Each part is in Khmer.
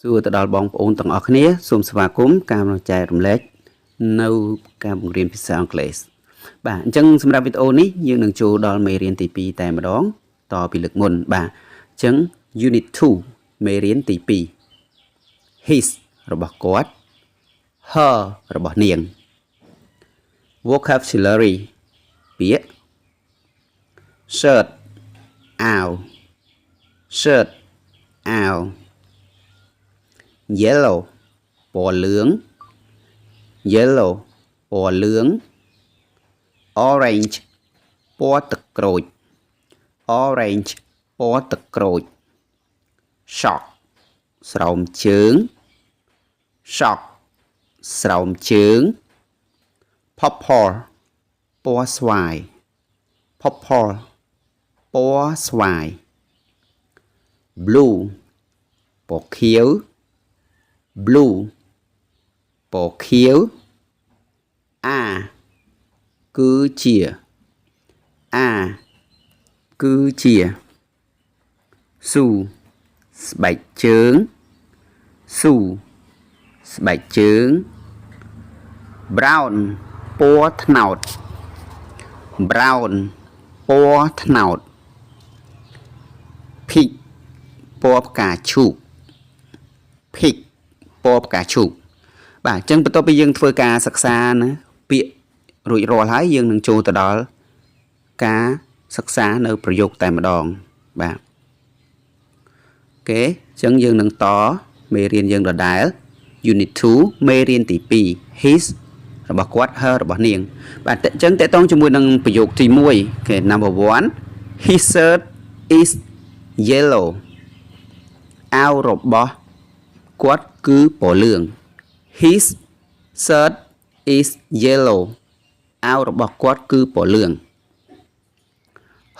សួរទៅដល់បងប្អូនទាំងអស់គ្នាសូមស្វាគមន៍ការចែករំលែកនៅការបង្រៀនភាសាអង់គ្លេសបាទអញ្ចឹងសម្រាប់វីដេអូនេះយើងនឹងចូលដល់មេរៀនទី2តែម្ដងតពីលើកមុនបាទអញ្ចឹង Unit 2មេរៀនទី2 His របស់គាត់ Her របស់នាង Vocabulary ពាក្យ Shirt អាវ Shirt អាវ Yellow ពណ៌លឿង Yellow ពណ៌លឿង Orange ពណ៌ទឹកក្រូច Orange ពណ៌ទឹកក្រូច Sock ស្រោមជើង Sock ស្រោមជើង Purple ពណ៌ស្វាយ Purple ពណ៌ស្វាយ Blue ពណ៌ខៀវ Blue ពណ៌ខៀវ គឺជា គឺជា Shoe ស្បែកជើង Shoe ស្បែកជើង Brown ពណ៌ត្នោត Brown ពណ៌ត្នោត Pig ពណ៌ផ្កាឈូក Pig ពណ៌ផ្កាឈូកបាទអញ្ចឹងបន្ទាប់ពីយើងធ្វើការសិក្សាណាពាក្យរួចរាល់ហើយយើងនឹងចូលទៅដល់ការសិក្សានៅប្រយោគតែម្ដងបាទអូខេអញ្ចឹងយើងនឹងតមេរៀនយើងដដែល Unit 2មេរៀនទី2 His របស់គាត់ Her របស់នាងបាទអញ្ចឹងតកតងជាមួយនឹងប្រយោគទី1អូខេ Number 1 His shirt is yellow អាវរបស់គាត់គឺពណ៌លឿង His shirt is yellow អាវរបស់គាត់គឺពណ៌លឿង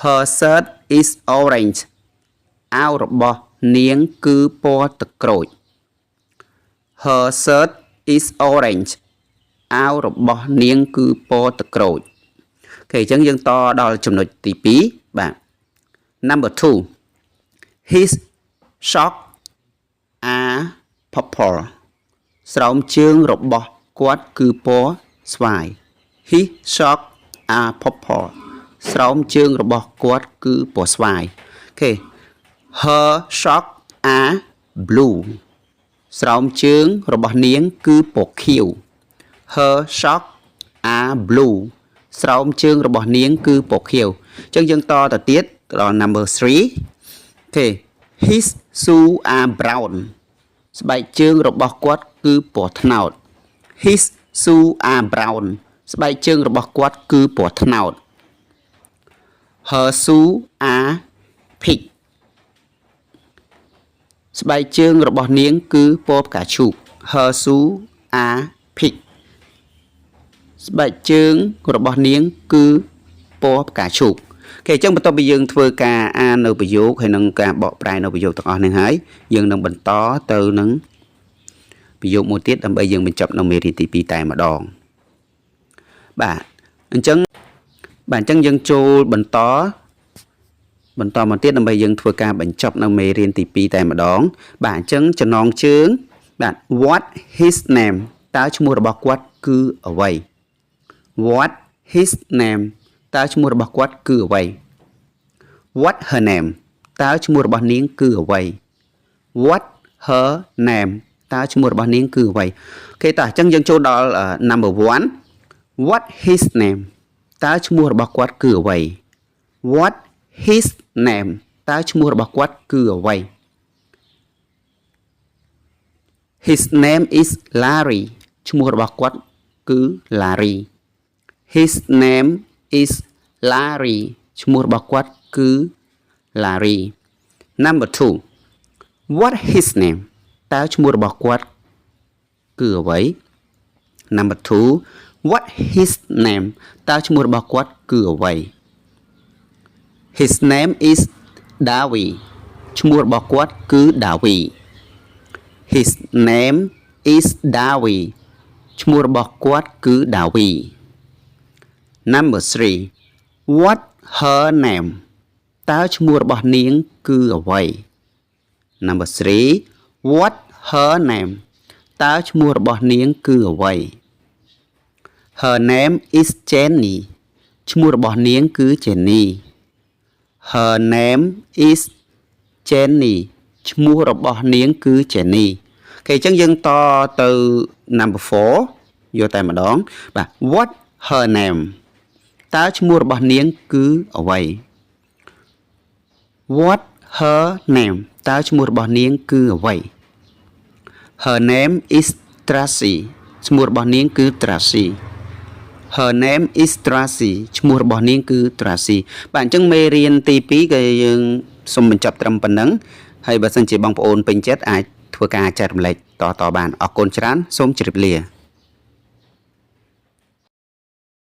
Her shirt is orange អាវរបស់នាងគឺពណ៌ទឹកក្រូច Her shirt is orange អាវរបស់នាងគឺពណ៌ទឹកក្រូចអូខេអញ្ចឹងយើងតដល់ចំណុចទី2បាទ Number 2 His socks are purple ស្រោមជើងរបស់គាត់គឺពណ៌ស្វាយ His socks are purple ស្រោមជើងរបស់គាត់គឺពណ៌ស្វាយអូខេ Her socks are blue ស្រោមជើងរបស់នាងគឺពណ៌ខៀវ Her socks are blue ស្រោមជើងរបស់នាងគឺពណ៌ខៀវអញ្ចឹងយើងតទៅទៀតដល់ Number 3 អូខេ His shoes are brown ស្បែកជើងរបស់គាត់គឺពណ៌ត្នោត His shoes are brown ស្បែកជើងរបស់គាត់គឺពណ៌ត្នោត Her shoes are pink ស្បែកជើងរបស់នាងគឺពណ៌ផ្កាឈូក Her shoes are pink ស្បែកជើងរបស់នាងគឺពណ៌ផ្កាឈូកអូខេអញ្ចឹងបន្ទាប់ពីយើងធ្វើការអាននៅប្រយោគហើយនឹងការបកប្រែនៅប្រយោគទាំងអស់នេះហើយយើងនឹងបន្តទៅនឹងប្រយោគមួយទៀតដើម្បីយើងបញ្ចប់នៅមេរៀនទី2តែម្ដងបាទអញ្ចឹងយើងចូលបន្តមកទៀតដើម្បីយើងធ្វើការបញ្ចប់នៅមេរៀនទី2តែម្ដងបាទអញ្ចឹងចំណងជើងបាទ What his name តើឈ្មោះរបស់គាត់គឺអ្វី What his name តើឈ្មោះរបស់គាត់គឺអ្វី What her name តើឈ្មោះរបស់នាងគឺអ្វី What her name តើឈ្មោះរបស់នាងគឺអ្វីអូខេតោះអញ្ចឹងយើងចូលដល់ Number 1 What his name តើឈ្មោះរបស់គាត់គឺអ្វី What his name តើឈ្មោះរបស់គាត់គឺអ្វី His name is Larry ឈ្មោះរបស់គាត់គឺ Larry His name is Larry ឈ្មោះរបស់គាត់គឺ Larry Number 2 What his name តើឈ្មោះរបស់គាត់គឺអ្វី Number 2 What his name តើឈ្មោះរបស់គាត់គឺអ្វី His name is Davi ឈ្មោះរបស់គាត់គឺ Davi His name is Davi ឈ្មោះរបស់គាត់គឺ Davi Number 3 What her name តើឈ្មោះរបស់នាងគឺអ្វី Number 3 What her name តើឈ្មោះរបស់នាងគឺអ្វី Her name is Jenny ឈ្មោះរបស់នាងគឺ Jenny Her name is Jenny ឈ្មោះរបស់នាងគឺ Jenny អូខេអញ្ចឹងយើងតទៅ number 4យកតែម្ដងបាទ What her name តើឈ្មោះរបស់នាងគឺអ្វី What her name តើឈ្មោះរបស់នាងគឺអ្វី Her name is Tracy ឈ្មោះរបស់នាងគឺ Tracy Her name is Tracy ឈ្មោះរបស់នាងគឺ Tracy បាទអញ្ចឹងមេរៀនទី2ក៏យើងសូមបញ្ចប់ត្រឹមប៉ុណ្ណឹងហើយបើសិនជាបងប្អូនពេញចិត្តអាចធ្វើការចែករំលែកតបានអរគុណច្រើនសូមជម្រាបលា